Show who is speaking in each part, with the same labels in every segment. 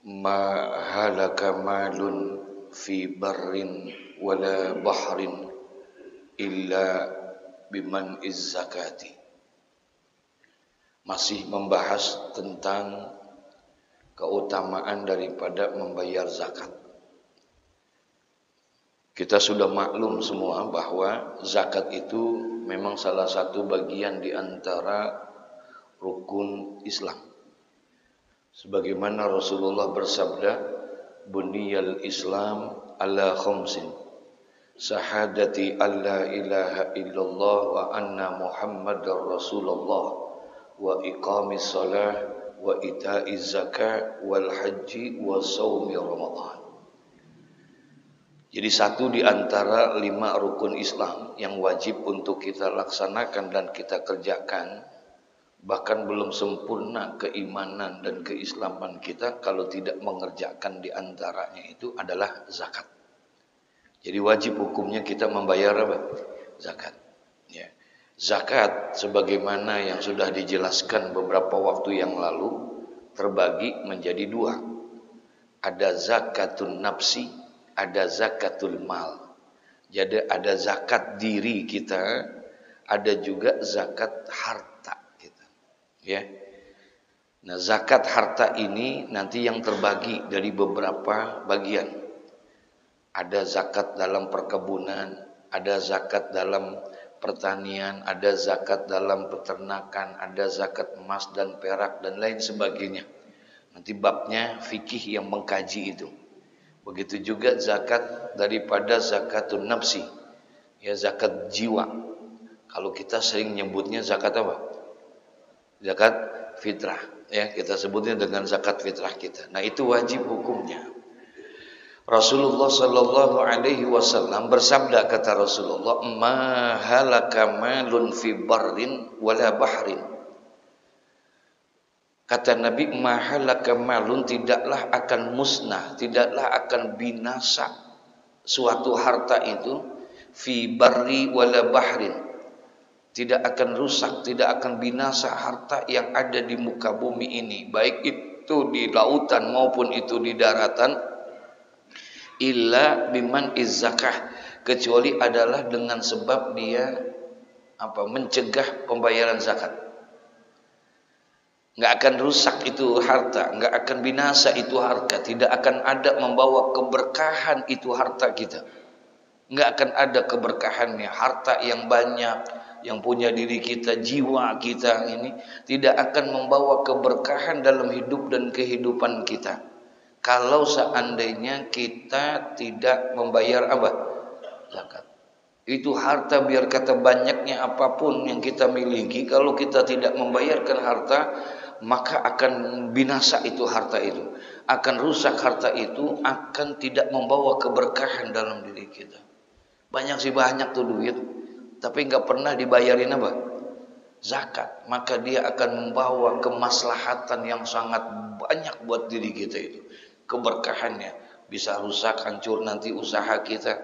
Speaker 1: ma halaka malun fi barrin wala bahrin illa biman zakati. Masih membahas tentang keutamaan daripada membayar zakat. Kita sudah maklum semua bahwa zakat itu memang salah satu bagian di antara rukun Islam. Sebagaimana Rasulullah bersabda, "Buniyal Islam ala khamsin. Syahadati alla ilaha illallah wa anna Muhammadar Rasulullah wa iqamis shalah wa ita'iz zakah wal haji wa shaumi Ramadan." Jadi satu di antara 5 rukun Islam yang wajib untuk kita laksanakan dan kita kerjakan, bahkan belum sempurna keimanan dan keislaman kita kalau tidak mengerjakan di antaranya itu adalah zakat. Jadi wajib hukumnya kita membayar apa? Zakat. Ya. Zakat sebagaimana yang sudah dijelaskan beberapa waktu yang lalu terbagi menjadi 2. Ada zakatun nafsi, ada zakatul mal. Jadi ada zakat diri kita, ada juga zakat harta kita. Ya. Nah, zakat harta ini nanti yang terbagi dari beberapa bagian. Ada zakat dalam perkebunan, ada zakat dalam pertanian, ada zakat dalam peternakan, ada zakat emas dan perak dan lain sebagainya. Nanti babnya fikih yang mengkaji itu. Begitu juga zakat daripada zakatun nafsi, ya zakat jiwa. Kalau kita sering nyebutnya zakat apa? Zakat fitrah, ya kita sebutnya dengan zakat fitrah kita. Nah itu wajib hukumnya. Rasulullah sallallahu alaihi wasallam bersabda, kata Rasulullah, "Ma halaka malun fi barrin wala bahrin." Kata Nabi, "Ma halaka malun," tidaklah akan musnah, tidaklah akan binasa suatu harta itu, fi barri wala bahrin. Tidak akan rusak, tidak akan binasa harta yang ada di muka bumi ini, baik itu di lautan maupun itu di daratan, illa biman zakah, kecuali adalah dengan sebab dia mencegah pembayaran zakat. Enggak akan rusak itu harta, enggak akan binasa itu harta, tidak akan ada membawa keberkahan itu harta kita. Enggak akan ada keberkahannya. Harta yang banyak, yang punya diri kita, jiwa kita ini tidak akan membawa keberkahan dalam hidup dan kehidupan kita kalau seandainya kita tidak membayar zakat. Itu harta biar kata banyaknya apapun yang kita miliki, kalau kita tidak membayarkan harta, maka akan binasa itu harta itu, akan rusak harta itu, akan tidak membawa keberkahan dalam diri kita. Banyak tuh duit, tapi nggak pernah dibayarin zakat, maka dia akan membawa kemaslahatan yang sangat banyak buat diri kita itu. Keberkahannya bisa rusak, hancur nanti usaha kita,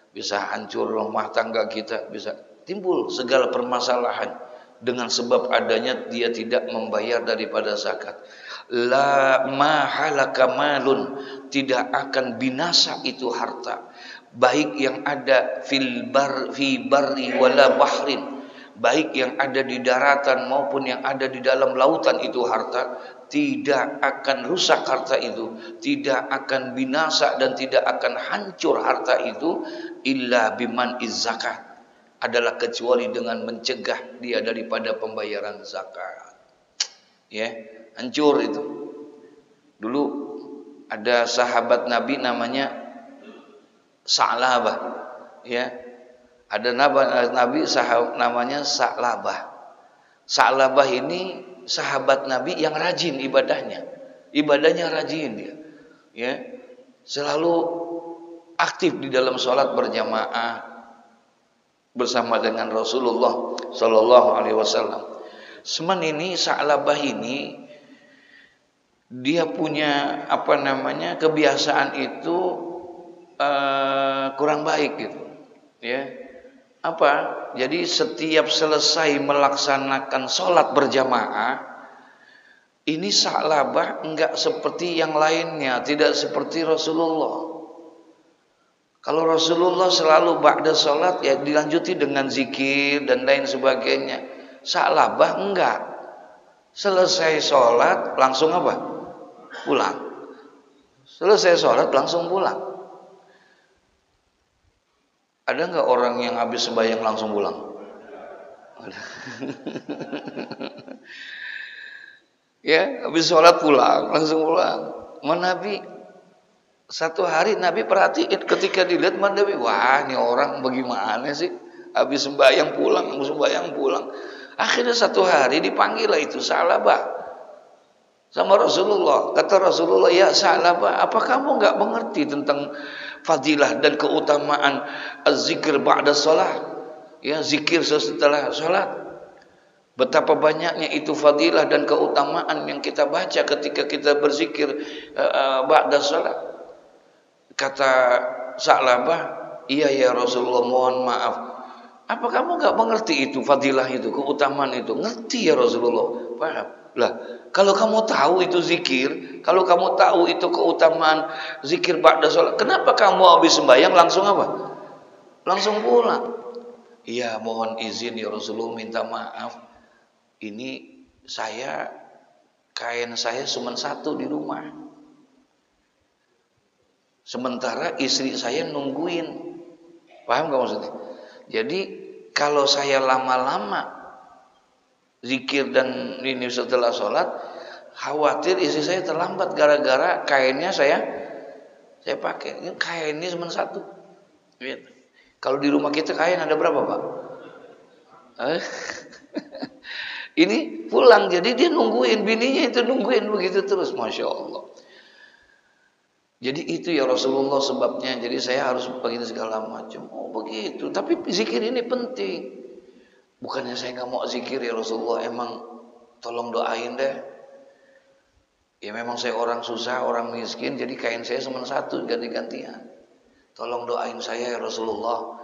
Speaker 1: bisa hancur rumah tangga kita, bisa timbul segala permasalahan dengan sebab adanya dia tidak membayar daripada zakat. La mahalaka malun, tidak akan binasa itu harta, baik yang ada fi barri wala bahrin, baik yang ada di daratan maupun yang ada di dalam lautan, itu harta tidak akan rusak, harta itu tidak akan binasa dan tidak akan hancur harta itu, illa biman zakat, adalah kecuali dengan mencegah dia daripada pembayaran zakat. Ya, hancur itu. Dulu ada sahabat Nabi namanya Sa'labah, ya. Ada Nabi sahabat namanya Sa'labah. Sa'labah ini sahabat Nabi yang rajin ibadahnya rajin dia, ya, selalu aktif di dalam sholat berjamaah bersama dengan Rasulullah Sallallahu Alaihi Wasallam. Semen ini Sa'labah ini dia punya kebiasaan itu kurang baik gitu, ya. Jadi setiap selesai melaksanakan sholat berjamaah, Ini Sa'labah enggak seperti yang lainnya, tidak seperti Rasulullah. Kalau Rasulullah selalu ba'da sholat ya dilanjuti dengan zikir dan lain sebagainya. Sa'labah enggak. Selesai sholat langsung apa? Pulang. Selesai sholat langsung pulang. Ada enggak orang yang habis sembahyang langsung pulang? Ya, habis sholat pulang, langsung pulang. Nabi satu hari Nabi perhatiin ketika dilihat Nabi, wah ini orang bagaimana sih? Habis sembahyang pulang, habis sembahyang pulang. Akhirnya satu hari dipanggil lah itu Sa'labah sama Rasulullah. Kata Rasulullah, ya Sa'labah, apa kamu enggak mengerti tentang fadilah dan keutamaan az-zikir ba'da shalah? Ya, zikir setelah salat. Betapa banyaknya itu fadilah dan keutamaan yang kita baca ketika kita berzikir ba'da shalah. Kata Sa'labah, iya ya Rasulullah, mohon maaf. Apa kamu enggak mengerti itu fadilah itu, keutamaan itu? Ngerti ya Rasulullah. Paham? Lah, kalau kamu tahu itu zikir, kalau kamu tahu itu keutamaan zikir ba'da shalah, kenapa kamu habis sembahyang langsung apa? Langsung pulang. Iya, mohon izin ya Rasulullah, minta maaf. Ini kain saya cuma satu di rumah. Sementara istri saya nungguin. Paham gak maksudnya? Jadi kalau saya lama-lama zikir dan ini setelah sholat, khawatir istri saya terlambat gara-gara kainnya saya pakai. Ini kainnya cuma satu. Kalau di rumah kita kain ada berapa, Pak? Ini pulang, jadi dia nungguin, bininya itu nungguin begitu terus, Masya Allah. Jadi itu ya Rasulullah sebabnya. Jadi saya harus begini segala macam. Oh begitu. Tapi zikir ini penting. Bukannya saya nggak mau zikir ya Rasulullah. Emang tolong doain deh. Ya memang saya orang susah, orang miskin. Jadi kain saya cuma satu, ganti-gantian. Tolong doain saya ya Rasulullah.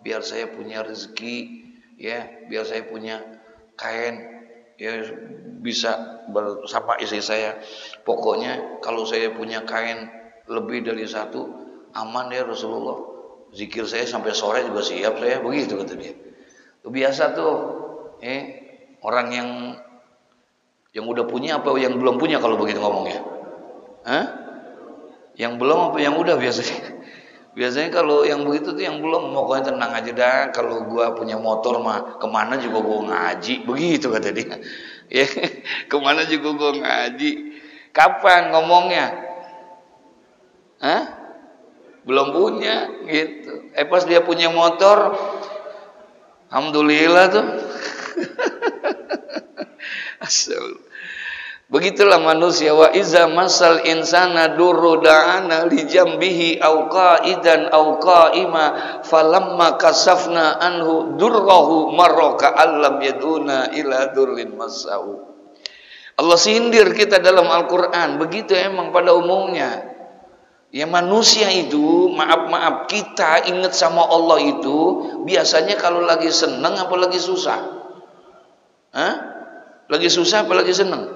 Speaker 1: Biar saya punya rezeki. Ya, biar saya punya kain. Ya bisa bersama istri saya. Pokoknya kalau saya punya kain lebih dari satu, aman ya Rasulullah. Zikir saya sampai sore juga siap saya, begitu kata dia. Itu biasa tuh, orang yang udah punya apa yang belum punya kalau begitu ngomongnya? Yang belum apa yang udah biasanya? Biasanya kalau yang begitu tuh yang belum, pokoknya tenang aja dah. Kalau gua punya motor mah kemana juga gua ngaji, begitu kata dia. Ya, kemana juga gua ngaji. Kapan ngomongnya? Belum punya gitu. Pas dia punya motor, alhamdulillah tuh. Asal. Begitulah manusia. Wa iza masal insana durru da'ana li jambihi au qa'idan au qa'ima falamma kasafna anhu durrahu marraka allam yaduna ila durrin masau. Allah sindir kita dalam Al-Qur'an. Begitu emang pada umumnya. Ya manusia itu, maaf kita ingat sama Allah itu biasanya kalau lagi senang apa lagi susah? Lagi susah apa lagi senang?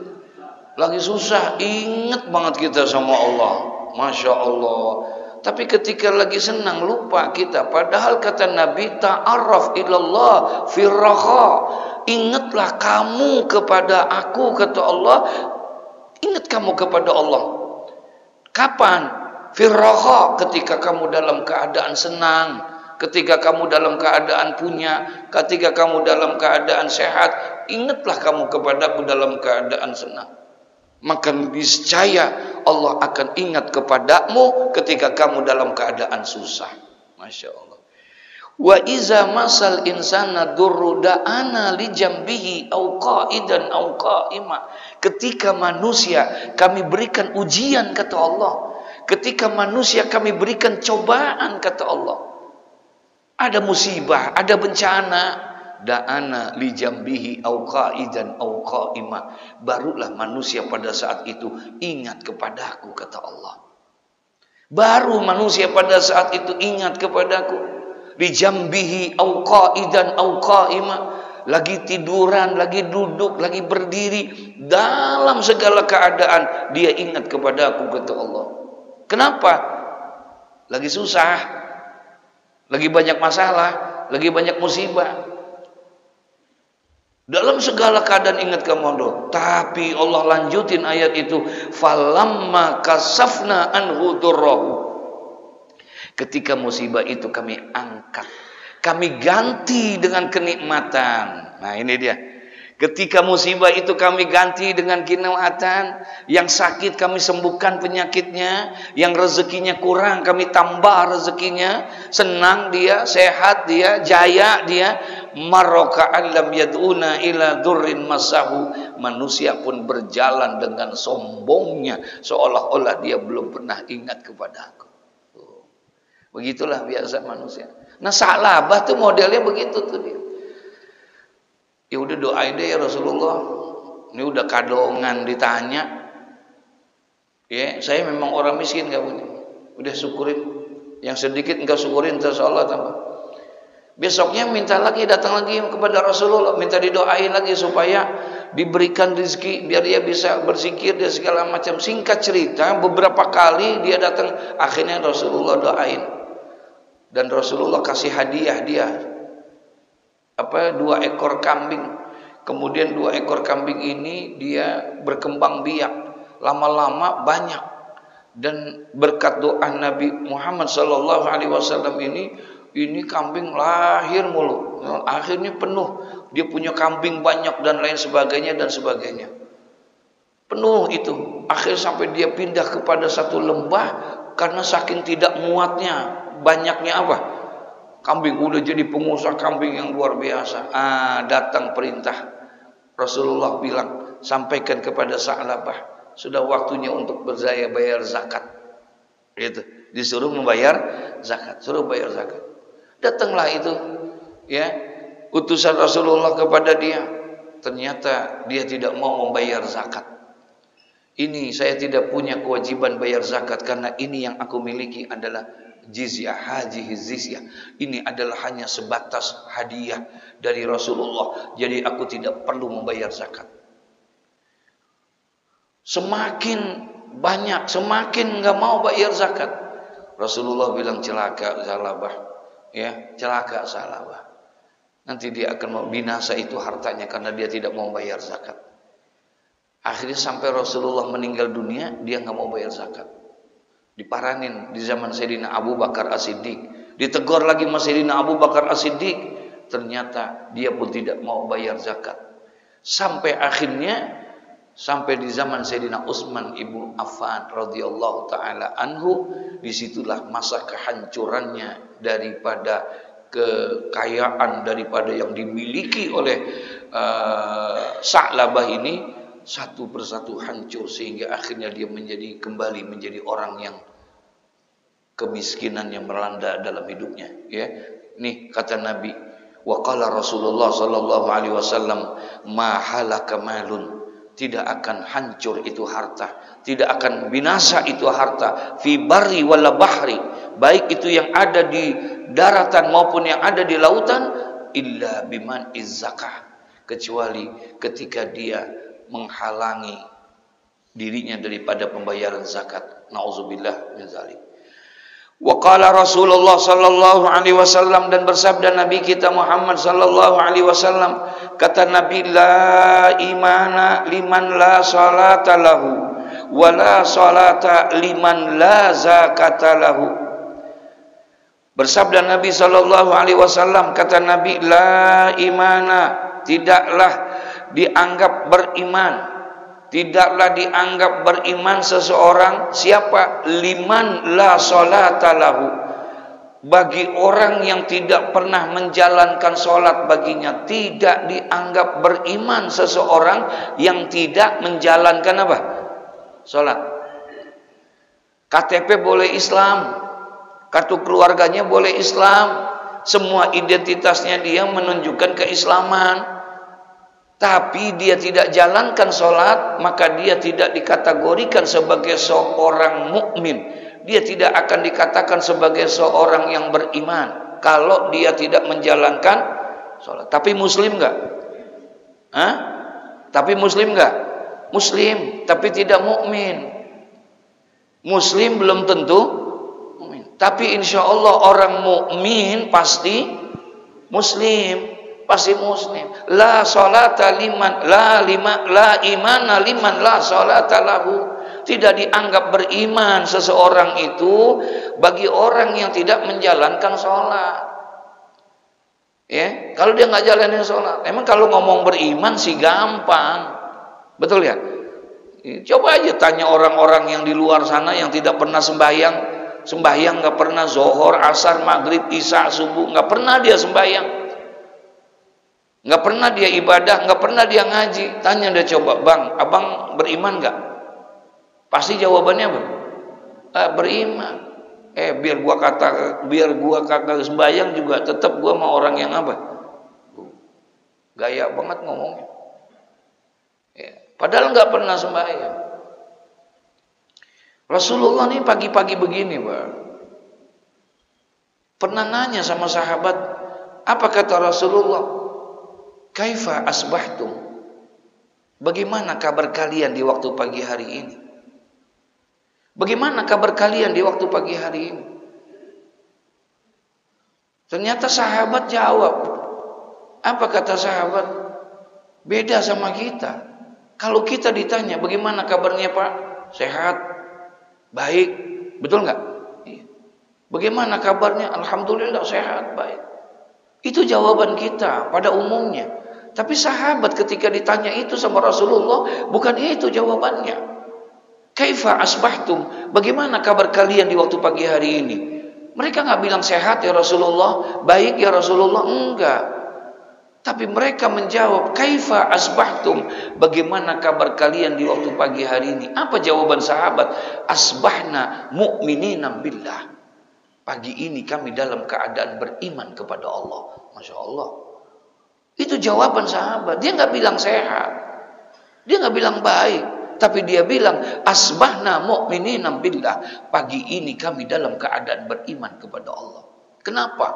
Speaker 1: Lagi susah, ingat banget kita sama Allah. Masya Allah. Tapi ketika lagi senang lupa kita. Padahal kata Nabi, ta'arraf ilallah firraha. Ingatlah kamu kepada aku, kata Allah. Ingat kamu kepada Allah. Kapan? Firraha, ketika kamu dalam keadaan senang, ketika kamu dalam keadaan punya, ketika kamu dalam keadaan sehat, ingatlah kamu kepadaku dalam keadaan senang. Maka niscaya Allah akan ingat kepadamu ketika kamu dalam keadaan susah. Masya Allah. Wa iza masal insana durru da'ana li jambihi au qa'idan au qa'ima. Ketika manusia kami berikan ujian, kata Allah. Ketika manusia kami berikan cobaan, kata Allah. Ada musibah, ada bencana. Da'ana li jambihi au qa'idan au qa'ima. Barulah manusia pada saat itu ingat kepadaku, kata Allah. Baru manusia pada saat itu ingat kepadaku. Li jambihi au qa'idan au qa'ima. lagi tiduran, lagi duduk, lagi berdiri, dalam segala keadaan dia ingat kepada aku, kata Allah. Kenapa? Lagi susah, lagi banyak masalah, lagi banyak musibah. Dalam segala keadaan ingat kepada Allah. Tapi Allah lanjutin ayat itu, falamma kasafna anhu durrahu. Ketika musibah itu kami angkat, kami ganti dengan kenikmatan. Nah ini dia. Ketika musibah itu kami ganti dengan kenikmatan, yang sakit kami sembuhkan penyakitnya, yang rezekinya kurang kami tambah rezekinya, senang dia, sehat dia, jaya dia, maroka'an lam yad'una ila durrin masahu. Manusia pun berjalan dengan sombongnya, seolah-olah dia belum pernah ingat kepada aku. Begitulah biasa manusia. Nah Sa'labah tuh modelnya begitu tuh dia. Ya udah doain deh ya Rasulullah. Ini udah kadongan ditanya. Ya, saya memang orang miskin gak punya. Udah syukurin. Yang sedikit enggak syukurin, insyaallah tambah. Besoknya minta lagi, datang lagi kepada Rasulullah, minta didoain lagi supaya diberikan rezeki biar dia bisa berzikir dan segala macam. Singkat cerita, beberapa kali dia datang, akhirnya Rasulullah doain. Dan Rasulullah kasih hadiah dia. 2 ekor kambing. Kemudian 2 ekor kambing ini dia berkembang biak, lama-lama banyak. Dan berkat doa Nabi Muhammad SAW ini kambing lahir mulu. Akhirnya penuh. Dia punya kambing banyak dan lain sebagainya dan sebagainya. Penuh itu. Akhirnya sampai dia pindah kepada satu lembah karena saking tidak muatnya, banyaknya apa? Kambing, udah jadi pengusaha kambing yang luar biasa. Datang perintah. Rasulullah bilang, sampaikan kepada Sa'labah, sudah waktunya untuk bayar zakat. Gitu. Disuruh membayar zakat, suruh bayar zakat. Datanglah itu, ya, utusan Rasulullah kepada dia. Ternyata dia tidak mau membayar zakat. Ini saya tidak punya kewajiban bayar zakat karena ini yang aku miliki adalah jizyah, haji jizyah. Ini adalah hanya sebatas hadiah dari Rasulullah. Jadi aku tidak perlu membayar zakat. Semakin banyak, semakin nggak mau bayar zakat. Rasulullah bilang celaka Sa'labah, ya, celaka Sa'labah. Nanti dia akan binasa itu hartanya karena dia tidak mau bayar zakat. Akhirnya sampai Rasulullah meninggal dunia, dia nggak mau bayar zakat. Diparanin di zaman Sayyidina Abu Bakar As-Siddiq. Ditegur lagi sama Sayyidina Abu Bakar As-Siddiq. Ternyata dia pun tidak mau bayar zakat. Sampai akhirnya sampai di zaman Sayyidina Utsman ibnu Affan radhiyallahu taala anhu, disitulah masa kehancurannya daripada kekayaan daripada yang dimiliki oleh Sa'labah ini satu persatu hancur sehingga akhirnya dia kembali menjadi orang yang kemiskinan yang melanda dalam hidupnya, ya. Nih kata Nabi, wa qala Rasulullah sallallahu alaihi wasallam, ma halaka malun, tidak akan hancur itu harta, tidak akan binasa itu harta, fi barri wala bahri, baik itu yang ada di daratan maupun yang ada di lautan, illa biman izzakah, kecuali ketika dia menghalangi dirinya daripada pembayaran zakat. Nauzubillah min dzalik. Wa qala Rasulullah sallallahu alaihi wasallam, dan bersabda Nabi kita Muhammad sallallahu alaihi wasallam, kata Nabi, la imana liman la salata lahu wa la salata liman la zakata lahu. Bersabda Nabi sallallahu alaihi wasallam, kata Nabi, la imana, tidaklah dianggap beriman, tidaklah dianggap beriman seseorang, siapa? Liman la salata lahu, bagi orang yang tidak pernah menjalankan sholat baginya. Tidak dianggap beriman seseorang yang tidak menjalankan apa? Sholat. KTP boleh Islam, kartu keluarganya boleh Islam, semua identitasnya dia menunjukkan keislaman, tapi dia tidak jalankan sholat, maka dia tidak dikategorikan sebagai seorang mukmin. Dia tidak akan dikatakan sebagai seorang yang beriman kalau dia tidak menjalankan sholat. Tapi muslim enggak? Hah? Tapi muslim enggak? Muslim, tapi tidak mukmin. Muslim belum tentu mukmin. Tapi insya Allah orang mukmin pasti muslim. Pasti muslim. La salata liman la imana liman la salata lahu. Tidak dianggap beriman seseorang itu bagi orang yang tidak menjalankan sholat. Ya, kalau dia nggak jalanin sholat, emang kalau ngomong beriman sih gampang, betul ya? Coba aja tanya orang-orang yang di luar sana yang tidak pernah sembahyang nggak pernah, zohor, asar, maghrib, isya, subuh nggak pernah dia sembahyang, nggak pernah dia ibadah, nggak pernah dia ngaji. Tanya dia, coba, bang, abang beriman nggak? Pasti jawabannya apa? Beriman. Biar gua kagak sembahyang juga tetap gua mau orang yang apa? Gaya banget ngomongnya. Padahal nggak pernah sembahyang. Rasulullah nih pagi-pagi begini, Pak. Pernah nanya sama sahabat, apa kata Rasulullah? Kaifa asbahtum? Bagaimana kabar kalian di waktu pagi hari ini? Bagaimana kabar kalian di waktu pagi hari ini? Ternyata sahabat jawab. Apa kata sahabat? Beda sama kita. Kalau kita ditanya, bagaimana kabarnya Pak? Sehat? Baik? Betul nggak? Bagaimana kabarnya? Alhamdulillah sehat, baik. Itu jawaban kita pada umumnya. Tapi sahabat ketika ditanya itu sama Rasulullah, bukan itu jawabannya. Kaifa asbahtum? Bagaimana kabar kalian di waktu pagi hari ini? Mereka nggak bilang sehat ya Rasulullah, baik ya Rasulullah, enggak. Tapi mereka menjawab, kaifa asbahtum? Bagaimana kabar kalian di waktu pagi hari ini? Apa jawaban sahabat? Asbahna mu'minina billah. Pagi ini kami dalam keadaan beriman kepada Allah. Masya Allah. Itu jawaban sahabat. Dia nggak bilang sehat, dia nggak bilang baik. Tapi dia bilang, asbahna mu'minina billah. Pagi ini kami dalam keadaan beriman kepada Allah. Kenapa?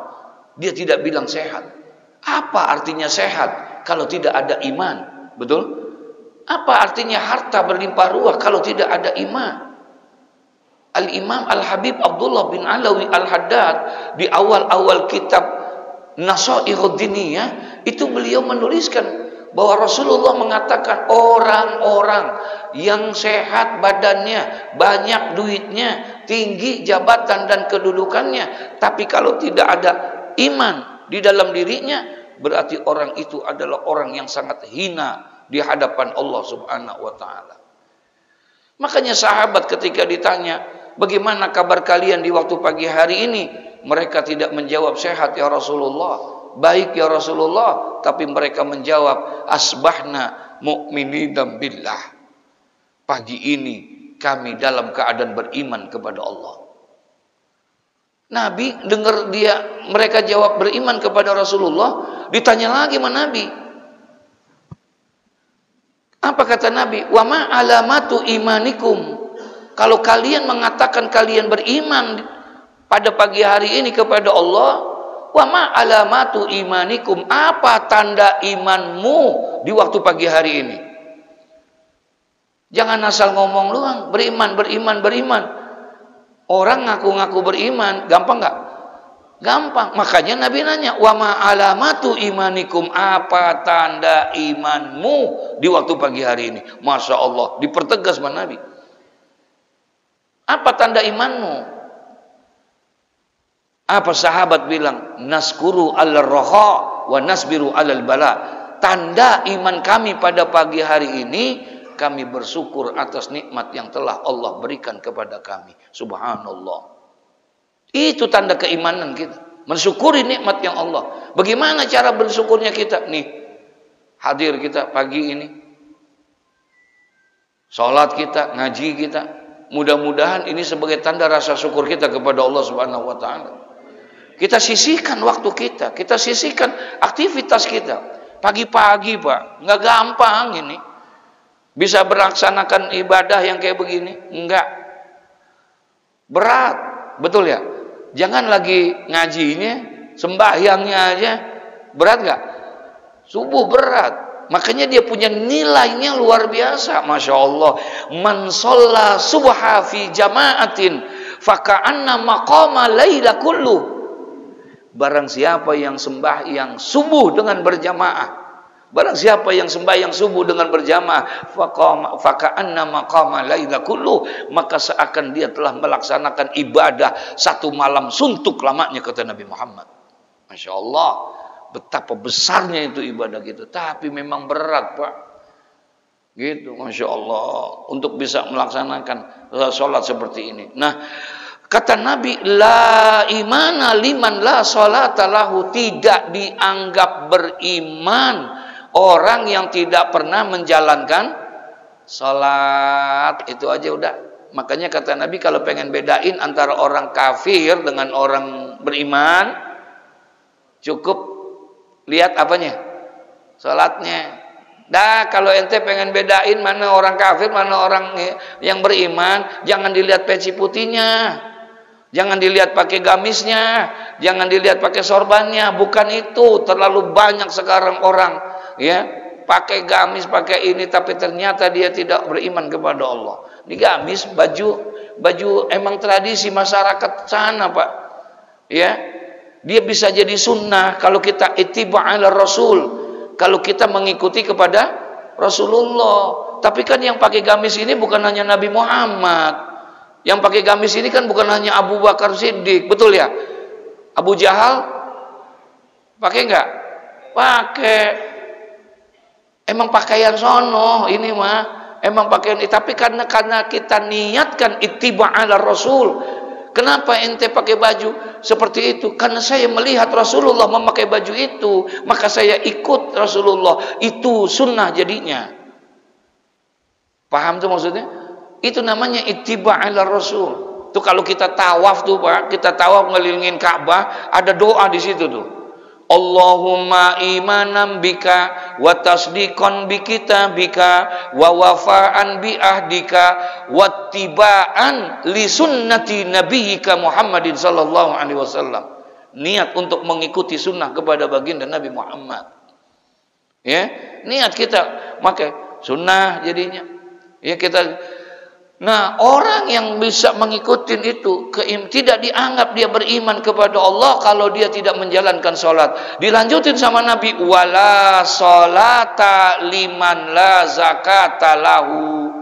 Speaker 1: Dia tidak bilang sehat. Apa artinya sehat kalau tidak ada iman? Betul? Apa artinya harta berlimpah ruah kalau tidak ada iman? Al-Imam Al-Habib Abdullah bin Alawi Al-Haddad di awal-awal kitab Nasaikhud Diniyah itu beliau menuliskan bahwa Rasulullah mengatakan orang-orang yang sehat badannya, banyak duitnya, tinggi jabatan dan kedudukannya, tapi kalau tidak ada iman di dalam dirinya, berarti orang itu adalah orang yang sangat hina di hadapan Allah Subhanahu wa taala. Makanya sahabat ketika ditanya, bagaimana kabar kalian di waktu pagi hari ini? Mereka tidak menjawab sehat ya Rasulullah, baik ya Rasulullah, tapi mereka menjawab asbahna mu'minina billah. Pagi ini kami dalam keadaan beriman kepada Allah. Nabi dengar mereka jawab beriman kepada Rasulullah, ditanya lagi sama Nabi. Apa kata Nabi? Wa ma alamatu imanikum? Kalau kalian mengatakan kalian beriman pada pagi hari ini kepada Allah, wa ma alamatu imanikum? Apa tanda imanmu di waktu pagi hari ini? Jangan asal ngomong doang, beriman. Orang ngaku-ngaku beriman, gampang nggak? Gampang. Makanya Nabi nanya, wa ma alamatu imanikum? Apa tanda imanmu di waktu pagi hari ini? Masya Allah, dipertegas sama Nabi. Apa tanda imanmu? Apa sahabat bilang? Naskuru al-raha wa nasbiru al-bala. Tanda iman kami pada pagi hari ini, kami bersyukur atas nikmat yang telah Allah berikan kepada kami. Subhanallah. Itu tanda keimanan kita. Mensyukuri nikmat yang Allah. Bagaimana cara bersyukurnya kita? Nih, hadir kita pagi ini. Salat kita, ngaji kita. Mudah-mudahan ini sebagai tanda rasa syukur kita kepada Allah Subhanahu wa taala. Kita sisihkan waktu kita, kita sisihkan aktivitas kita. Pagi-pagi Pak, nggak gampang ini. Bisa melaksanakan ibadah yang kayak begini? Enggak. Berat, betul ya? Jangan lagi ngajinya, sembahyangnya aja. Berat nggak? Subuh berat, Makanya dia punya nilainya luar biasa. Masya Allah. Man sholla subha fi jama'atin faka'anna maqama laila kullu. Barang siapa yang sembahyang subuh dengan berjamaah, barang siapa yang sembahyang subuh dengan berjamaah, faka'anna maqama laila kullu, maka seakan dia telah melaksanakan ibadah satu malam suntuk lamanya, kata Nabi Muhammad. Masya Allah. Betapa besarnya itu ibadah gitu. Tapi memang berat, Pak. Gitu, Masya Allah. Untuk bisa melaksanakan sholat seperti ini. Nah, kata Nabi, la imana liman la sholata lahu. Tidak dianggap beriman orang yang tidak pernah menjalankan sholat. Itu aja udah. Makanya kata Nabi, kalau pengen bedain antara orang kafir dengan orang beriman, cukup lihat apanya? Salatnya. Dah, kalau ente pengen bedain mana orang kafir, mana orang yang beriman, jangan dilihat peci putihnya. Jangan dilihat pakai gamisnya, jangan dilihat pakai sorbannya, bukan itu. Terlalu banyak sekarang orang ya, pakai gamis, pakai ini tapi ternyata dia tidak beriman kepada Allah. Ini gamis, baju emang tradisi masyarakat sana, Pak. Ya. Dia bisa jadi sunnah kalau kita ittiba' ala Rasul, kalau kita mengikuti kepada Rasulullah. Tapi kan yang pakai gamis ini bukan hanya Nabi Muhammad. Yang pakai gamis ini kan bukan hanya Abu Bakar Siddiq, betul ya? Abu Jahal pakai enggak? Pakai. Emang pakaian sono ini mah, emang pakaian ini. Tapi karena kita niatkan ittiba' ala Rasul. Kenapa ente pakai baju seperti itu? Karena saya melihat Rasulullah memakai baju itu, maka saya ikut Rasulullah. Itu sunnah jadinya. Paham tuh maksudnya? Itu namanya ittiba' ala Rasul. Tuh kalau kita tawaf tuh, Pak, kita tawaf ngelilingin Ka'bah, ada doa di situ tuh. Allahumma imanan bika wa tasdiqan bi kitabika wa wafa'an bi ahdika wa tiba'an li sunnati nabiyyika Muhammadin sallallahu alaihi wasallam. Niat untuk mengikuti sunnah kepada baginda Nabi Muhammad. Ya, niat kita maka sunnah jadinya. Ya kita. Nah, orang yang bisa mengikuti itu tidak dianggap dia beriman kepada Allah kalau dia tidak menjalankan sholat. Dilanjutin sama Nabi, wala sholata liman la zakata lahu.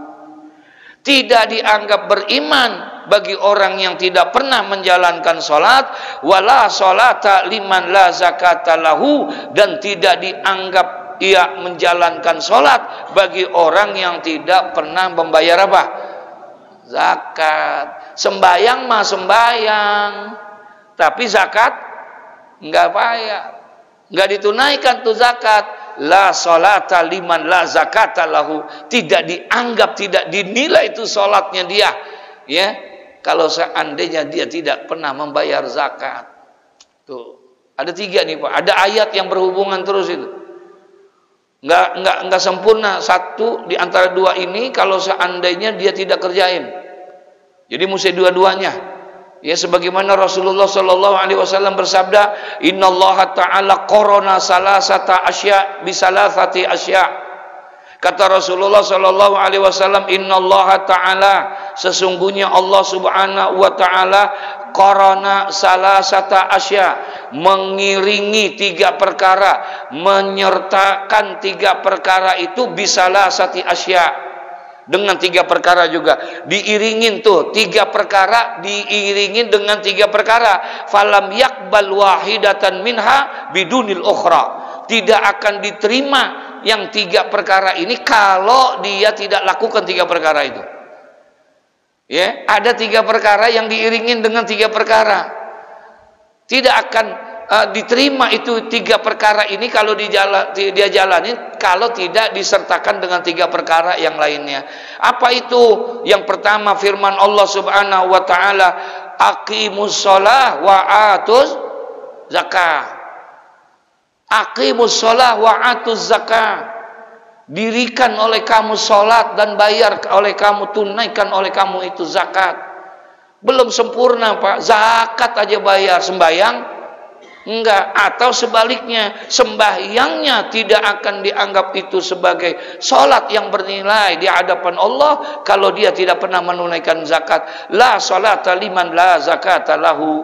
Speaker 1: Tidak dianggap beriman bagi orang yang tidak pernah menjalankan sholat. Wala sholata liman la zakata lahu. Dan tidak dianggap ia menjalankan sholat bagi orang yang tidak pernah membayar apa? Zakat. Sembayang mah sembayang, tapi zakat enggak bayar, enggak ditunaikan tuh zakat. La sholata liman la zakata lahu. Tidak dianggap, tidak dinilai itu sholatnya dia, ya, kalau seandainya dia tidak pernah membayar zakat. Tuh ada 3 nih, Pak. Ada ayat yang berhubungan terus itu. Enggak sempurna satu di antara 2 ini kalau seandainya dia tidak kerjain. Jadi mesti dua-duanya. Ya, sebagaimana Rasulullah sallallahu alaihi wasallam bersabda, "Innallaha ta'ala qarana salasata asya bi salasati asya." Kata Rasulullah sallallahu alaihi wasallam, "Innallaha ta'ala, sesungguhnya Allah Subhanahu wa taala qarana salasata asya, mengiringi 3 perkara, menyertakan 3 perkara itu bisalasati asya." Dengan 3 perkara juga diiringin tuh 3 perkara, diiringin dengan 3 perkara. Falam yakbal wahidatan minha bidunil ukhra. Tidak akan diterima yang 3 perkara ini kalau dia tidak lakukan 3 perkara itu. Ya, ada 3 perkara yang diiringin dengan 3 perkara. Tidak akan diterima itu 3 perkara ini kalau dia jalani kalau tidak disertakan dengan 3 perkara yang lainnya. Apa itu? Yang pertama firman Allah Subhanahu wa taala, aqimus shalah wa atuz zakah. Aqimus shalah wa atuz zakah. Dirikan oleh kamu salat dan bayar oleh kamu, tunaikan oleh kamu itu zakat. Belum sempurna, Pak. Zakat aja bayar, sembayang Enggak, atau sebaliknya sembahyangnya tidak akan dianggap itu sebagai salat yang bernilai di hadapan Allah kalau dia tidak pernah menunaikan zakat. La salata liman la zakata lahu.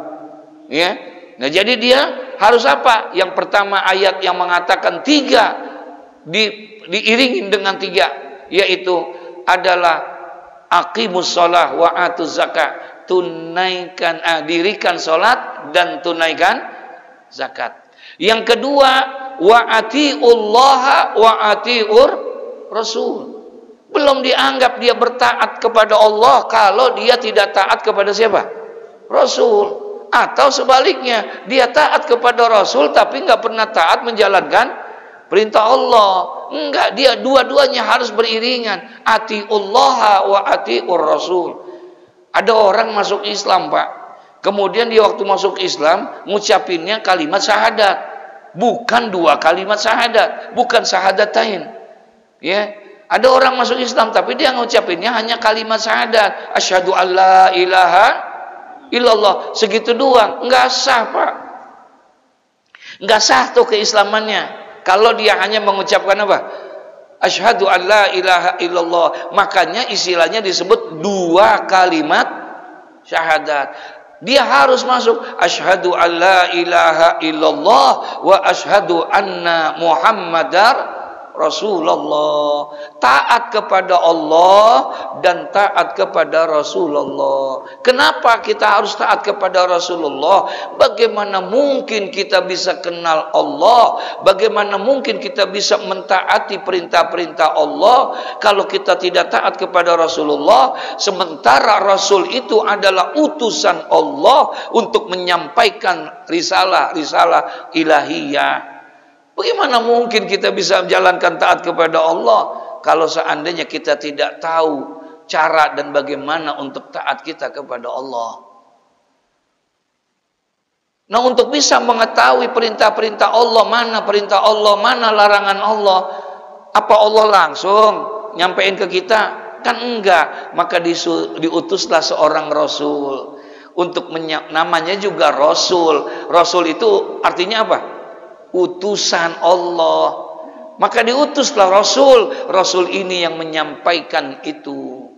Speaker 1: Ya. Nah, jadi dia harus apa? Yang pertama ayat yang mengatakan 3 diiringin dengan 3, yaitu adalah aqimus shalah wa atuz zakat. Tunaikan, dirikan salat dan tunaikan zakat. Yang kedua, wa atiullaha wa atiur rasul. Belum dianggap dia bertaat kepada Allah kalau dia tidak taat kepada siapa? Rasul. Atau sebaliknya, dia taat kepada Rasul tapi nggak pernah taat menjalankan perintah Allah. Enggak, dia dua-duanya harus beriringan. Atiullaha wa atiur rasul. Ada orang masuk Islam, Pak. Kemudian dia waktu masuk Islam ngucapinnya kalimat syahadat, bukan 2 kalimat syahadat, bukan syahadatain. Ya, ada orang masuk Islam tapi dia ngucapinnya hanya kalimat syahadat, asyhadu alla ilaha illallah, segitu doang, enggak sah, Pak. Enggak sah tuh keislamannya. Kalau dia hanya mengucapkan apa? Asyhadu alla ilaha illallah. Makanya istilahnya disebut 2 kalimat syahadat. Dia harus masuk asyhadu alla ilaha illallah wa asyhadu anna muhammadar Rasulullah. Taat kepada Allah dan taat kepada Rasulullah. Kenapa kita harus taat kepada Rasulullah? Bagaimana mungkin kita bisa kenal Allah? Bagaimana mungkin kita bisa mentaati perintah-perintah Allah kalau kita tidak taat kepada Rasulullah? Sementara Rasul itu adalah utusan Allah untuk menyampaikan risalah ilahiyah. Bagaimana mungkin kita bisa menjalankan taat kepada Allah kalau seandainya kita tidak tahu cara dan bagaimana untuk taat kita kepada Allah? Nah, untuk bisa mengetahui perintah-perintah Allah, mana perintah Allah, mana larangan Allah, apa Allah langsung nyampein ke kita? Kan enggak. Maka diutuslah seorang Rasul untuk namanya juga Rasul. Rasul itu artinya apa? Utusan Allah. Maka diutuslah Rasul ini yang menyampaikan itu.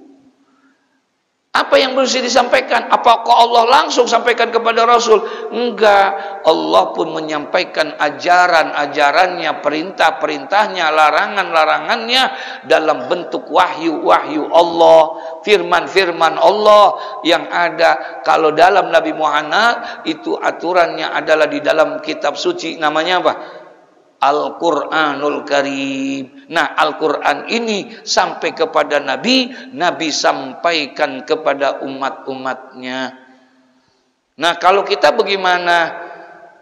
Speaker 1: Apa yang mesti disampaikan? Apakah Allah langsung sampaikan kepada Rasul? Enggak. Allah pun menyampaikan ajaran-ajarannya, perintah-perintahnya, larangan-larangannya dalam bentuk wahyu Allah, firman-firman Allah yang ada. Kalau dalam Nabi Muhammad itu aturannya adalah di dalam kitab suci, namanya apa? Al-Quranul Karim. Nah, Al-Quran ini sampai kepada Nabi sampaikan kepada umat-umatnya. Nah, kalau kita bagaimana?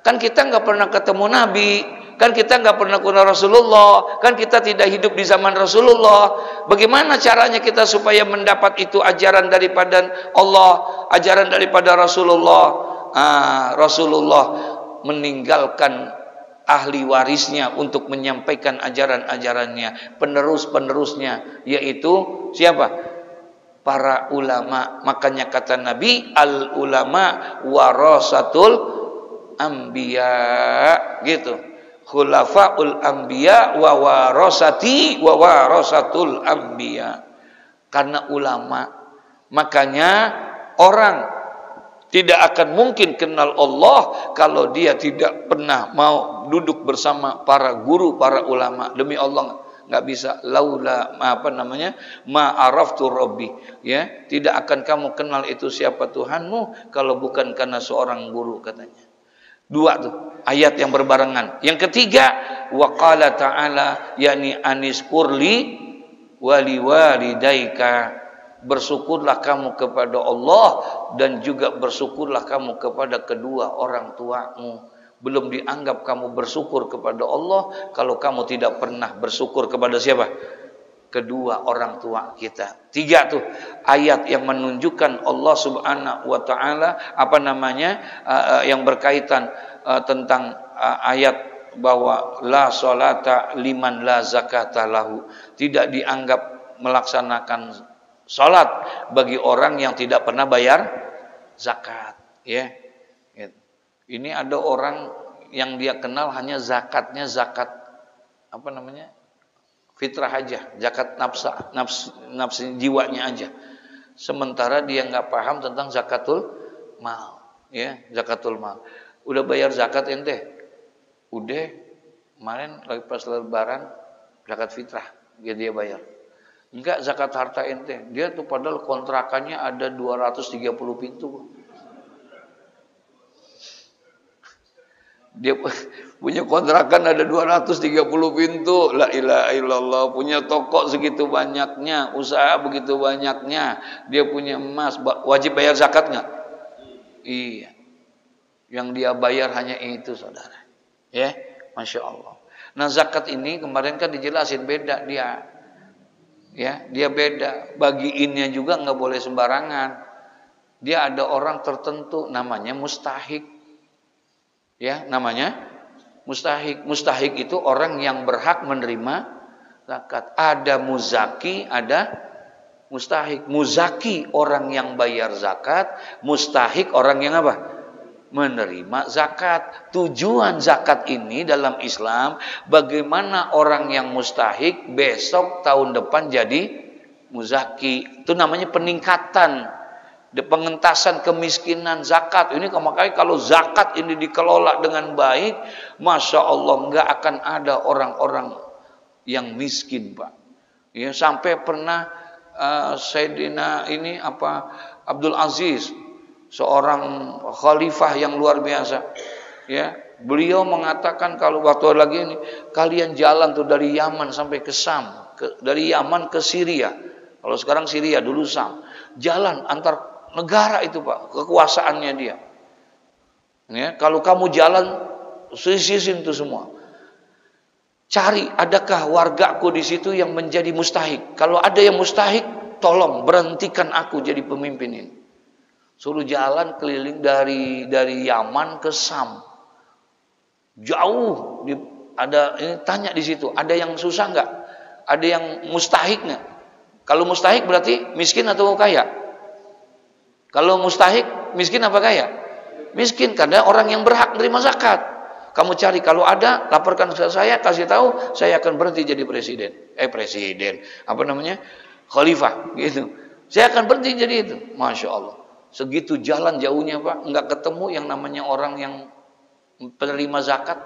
Speaker 1: Kan kita nggak pernah ketemu Nabi, kan kita nggak pernah kenal Rasulullah, kan kita tidak hidup di zaman Rasulullah. Bagaimana caranya kita supaya mendapat itu ajaran daripada Allah, ajaran daripada Rasulullah? Rasulullah meninggalkan ahli warisnya untuk menyampaikan ajaran-ajarannya, penerus-penerusnya, yaitu siapa? Para ulama. Makanya kata Nabi, al ulama warasatul anbiya, gitu. Khulafaul anbiya wa warasati wa warasatul anbiya. Karena ulama, makanya orang tidak akan mungkin kenal Allah kalau dia tidak pernah mau duduk bersama para guru, para ulama. Demi Allah nggak bisa. Laula ma'araftu rabbi, ya, tidak akan kamu kenal itu siapa Tuhanmu kalau bukan karena seorang guru, katanya. 2 tuh ayat yang berbarengan. Yang ketiga, wa qala ta'ala, yakni aniskurli wali walidaika. Bersyukurlah kamu kepada Allah dan juga bersyukurlah kamu kepada kedua orang tuamu. Belum dianggap kamu bersyukur kepada Allah kalau kamu tidak pernah bersyukur kepada siapa? Kedua orang tua kita. 3 tuh ayat yang menunjukkan Allah Subhanahu wa taala yang berkaitan tentang ayat bahwa la sholata liman la zakata lahu. Tidak dianggap melaksanakan salat bagi orang yang tidak pernah bayar zakat, ya. Ini ada orang yang dia kenal hanya zakatnya zakat apa namanya? Fitrah aja, zakat nafsu jiwanya aja. Sementara dia nggak paham tentang zakatul mal, ya, zakatul mal. Udah bayar zakat ente? Udah, kemarin lagi pas lebaran zakat fitrah dia bayar. Enggak, zakat harta ente. Dia tuh padahal kontrakannya ada 230 pintu. Dia punya kontrakan ada 230 pintu. La ilaha illallah. Punya toko segitu banyaknya, usaha begitu banyaknya. Dia punya emas, wajib bayar zakat nggak? Iya. Yang dia bayar hanya itu, saudara. Ya, Masya Allah. Nah, zakat ini kemarin kan dijelasin beda dia. Ya, dia beda. Bagiinnya juga nggak boleh sembarangan. Dia ada orang tertentu namanya mustahik. Ya, namanya mustahik. Mustahik itu orang yang berhak menerima zakat. Ada muzaki, ada mustahik. Muzaki orang yang bayar zakat, mustahik orang yang apa? Menerima zakat. Tujuan zakat ini dalam Islam, bagaimana orang yang mustahik besok tahun depan jadi muzaki. Itu namanya peningkatan, pengentasan kemiskinan zakat. Ini makanya kalau zakat ini dikelola dengan baik, Masya Allah nggak akan ada orang-orang yang miskin, Pak. Ya, sampai pernah Sayyidina ini Abdul Aziz, seorang khalifah yang luar biasa, ya, beliau mengatakan kalau waktu lagi ini kalian jalan tuh dari Yaman sampai ke Sam, dari Yaman ke Syria. Kalau sekarang Syria, dulu Sam. Jalan antar negara itu, Pak, kekuasaannya dia. Ya, kalau kamu jalan sisihin itu semua. Cari adakah wargaku di situ yang menjadi mustahik. Kalau ada yang mustahik, tolong berhentikan aku jadi pemimpin ini. Suruh jalan keliling dari Yaman ke Sam. Jauh ini tanya di situ, ada yang susah nggak? Ada yang mustahik nggak? Kalau mustahik berarti miskin atau kaya? Kalau mustahik, miskin apa kaya? Miskin, karena orang yang berhak menerima zakat. Kamu cari, kalau ada, laporkan ke saya, kasih tahu, saya akan berhenti jadi presiden. Khalifah, gitu. Saya akan berhenti jadi itu. Masya Allah. Segitu jalan jauhnya, Pak, nggak ketemu yang namanya orang yang penerima zakat.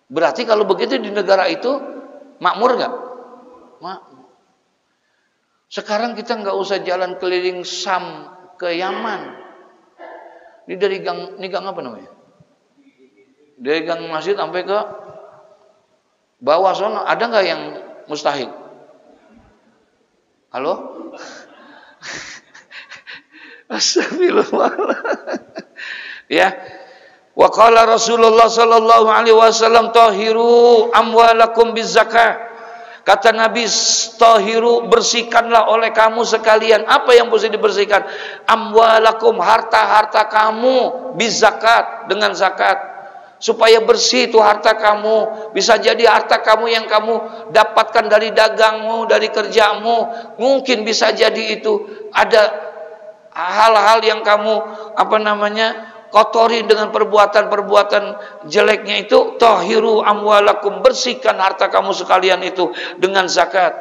Speaker 1: Berarti kalau begitu di negara itu, makmur nggak? Makmur. Sekarang kita nggak usah jalan keliling Sam ke Yaman. Ini dari gang apa namanya? Dari gang masjid sampai ke bawah sana, ada nggak yang mustahik? Halo? Astagfirullah. Ya. Wa qala Rasulullah sallallahu alaihi wasallam tahiru amwalakum bizakah. Kata Nabi, tahiru, bersihkanlah oleh kamu sekalian. Apa yang mesti dibersihkan? Amwalakum, harta-harta kamu, bizakat, dengan zakat. Supaya bersih itu harta kamu. Bisa jadi harta kamu yang kamu dapatkan dari dagangmu, dari kerjamu. Mungkin bisa jadi itu ada hal-hal yang kamu kotori dengan perbuatan-perbuatan jeleknya itu. Tahiru amwalakum, bersihkan harta kamu sekalian itu dengan zakat.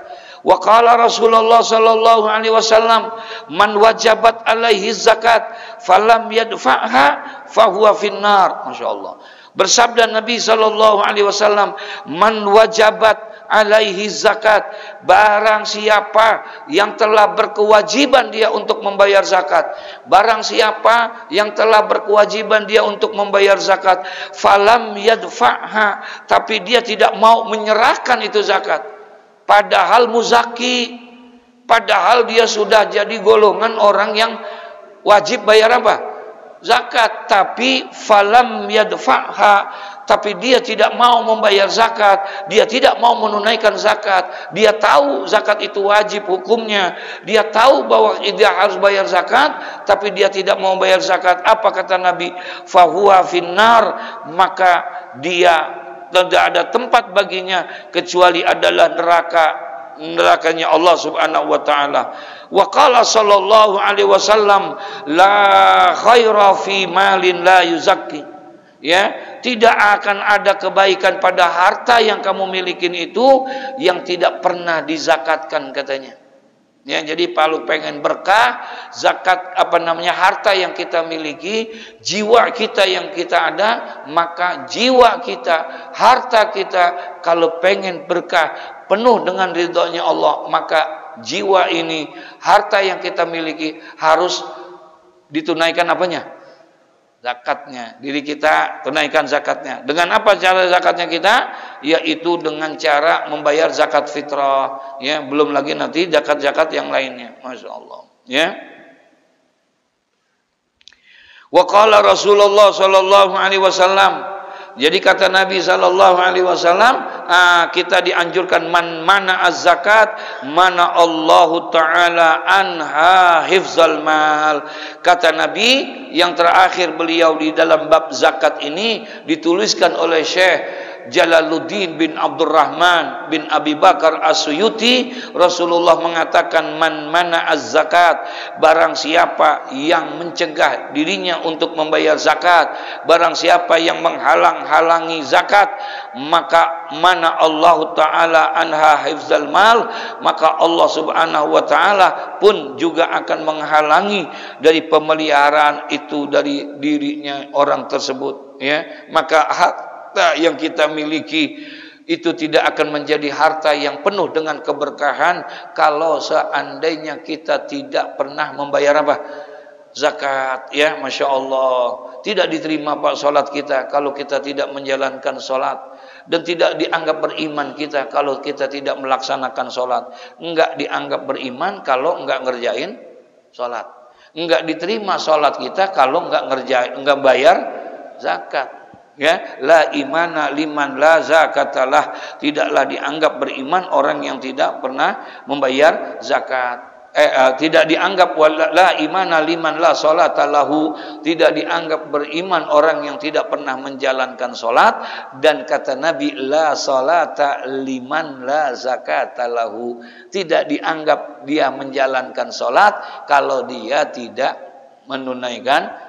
Speaker 1: Wa qala Rasulullah sallallahu alaihi wasallam, man wajabat alaihi zakat falam yadfa'ha fahuwa finnar. Masyaallah. Bersabda Nabi sallallahu alaihi wasallam, man wajabat alaihi zakat, barang siapa yang telah berkewajiban dia untuk membayar zakat, barang siapa yang telah berkewajiban dia untuk membayar zakat, falam yadfa'ha, tapi dia tidak mau menyerahkan itu zakat, padahal muzaki, padahal dia sudah jadi golongan orang yang wajib bayar zakat, tapi falam yadfa'ha, tapi dia tidak mau membayar zakat, dia tidak mau menunaikan zakat. Dia tahu zakat itu wajib hukumnya, dia tahu bahwa dia harus bayar zakat, tapi dia tidak mau bayar zakat. Apa kata Nabi? Fahuwa finnar, maka dia tidak ada tempat baginya kecuali adalah nerakanya Allah Subhanahu wa taala. Wa qala sallallahu alaihi wasallam, la khaira fi malin la yuzakki. Ya, tidak akan ada kebaikan pada harta yang kamu milikin itu yang tidak pernah dizakatkan katanya. Ya, jadi kalau pengen berkah, zakat harta yang kita miliki, jiwa kita yang kita ada, maka jiwa kita, harta kita kalau pengen berkah penuh dengan ridhonya Allah, maka jiwa ini, harta yang kita miliki harus ditunaikan apanya? Zakatnya. Diri kita tunaikan zakatnya. Dengan apa cara zakatnya kita? Yaitu dengan cara membayar zakat fitrah. Ya, belum lagi nanti zakat-zakat yang lainnya. Masya Allah. Ya. Wa qala Rasulullah sallallahu alaihi wasallam. Jadi kata Nabi sallallahu alaihi wasallam, kita dianjurkan mana az-zakat, mana Allah taala anha hifzal mal. Kata Nabi yang terakhir beliau di dalam bab zakat ini dituliskan oleh Syekh Jalaluddin bin Abdurrahman bin Abi Bakar As-Suyuti. Rasulullah mengatakan mana az-zakat, barang siapa yang mencegah dirinya untuk membayar zakat, barang siapa yang menghalang-halangi zakat, maka mana Allah taala anha hifzal mal, maka Allah Subhanahu wa taala pun juga akan menghalangi dari pemeliharaan itu dari dirinya orang tersebut. Ya, maka harta yang kita miliki itu tidak akan menjadi harta yang penuh dengan keberkahan kalau seandainya kita tidak pernah membayar zakat. Ya, Masya Allah, tidak diterima Pak salat kita kalau kita tidak menjalankan salat, dan tidak dianggap beriman kita kalau kita tidak melaksanakan salat. Enggak dianggap beriman kalau enggak ngerjain salat. Enggak diterima salat kita kalau enggak bayar zakat. Ya, la imana liman la zakatalah, tidaklah dianggap beriman orang yang tidak pernah membayar zakat. Tidak dianggap la imana liman la salatalahu, tidak dianggap beriman orang yang tidak pernah menjalankan salat. Dan kata Nabi, la salata liman la zakatalahu, tidak dianggap dia menjalankan salat kalau dia tidak menunaikan.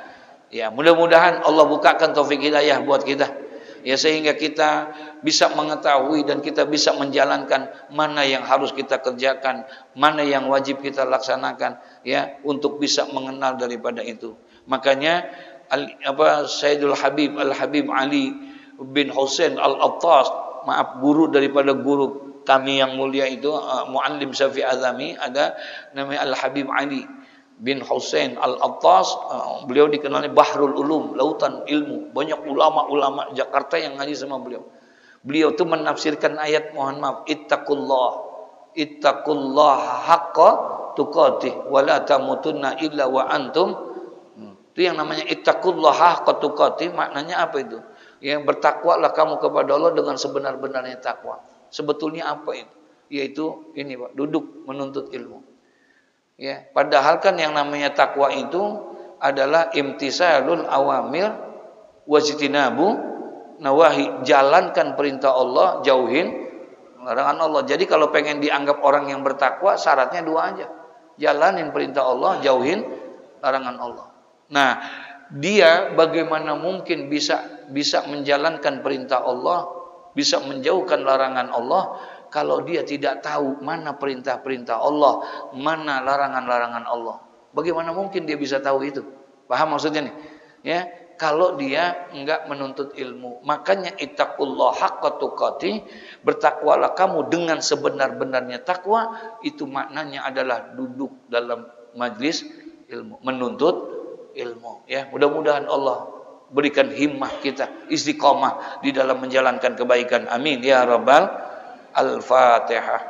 Speaker 1: Ya, mudah-mudahan Allah bukakan taufik hidayah buat kita. Ya, sehingga kita bisa mengetahui dan kita bisa menjalankan mana yang harus kita kerjakan, mana yang wajib kita laksanakan, ya, untuk bisa mengenal daripada itu. Makanya Sayyidul Habib Al-Habib Ali bin Husain Al-Attas, maaf, guru daripada guru kami yang mulia itu, Muallim Syafi'i Azami, ada namanya Al-Habib Ali bin Husain Al-Attas. Beliau dikenalnya Bahrul Ulum, lautan ilmu. Banyak ulama-ulama Jakarta yang ngaji sama beliau. Beliau itu menafsirkan ayat, mohon maaf, ittaqullah haqqa tuqatih wa la tamutunna illa wa antum. Itu yang namanya ittaqullah haqqa tuqatih, maknanya apa itu? Yang bertakwalah kamu kepada Allah dengan sebenar-benarnya takwa. Sebetulnya apa itu? Yaitu ini Pak, duduk menuntut ilmu. Ya, padahal kan yang namanya takwa itu adalah imtisalul awamir wajtinabu nawahi, jalankan perintah Allah, jauhin larangan Allah. Jadi kalau pengen dianggap orang yang bertakwa, syaratnya dua aja. Jalanin perintah Allah, jauhin larangan Allah. Nah, dia bagaimana mungkin bisa menjalankan perintah Allah, bisa menjauhkan larangan Allah, kalau dia tidak tahu mana perintah-perintah Allah, mana larangan-larangan Allah. Bagaimana mungkin dia bisa tahu itu? Paham maksudnya nih? Ya, kalau dia enggak menuntut ilmu. Makanya ittaqullah haqqa tuqatih, bertakwalah kamu dengan sebenar-benarnya takwa. Itu maknanya adalah duduk dalam majlis ilmu, menuntut ilmu. Ya, mudah-mudahan Allah berikan himmah kita istiqomah di dalam menjalankan kebaikan. Amin ya rabbal Al-Fatihah.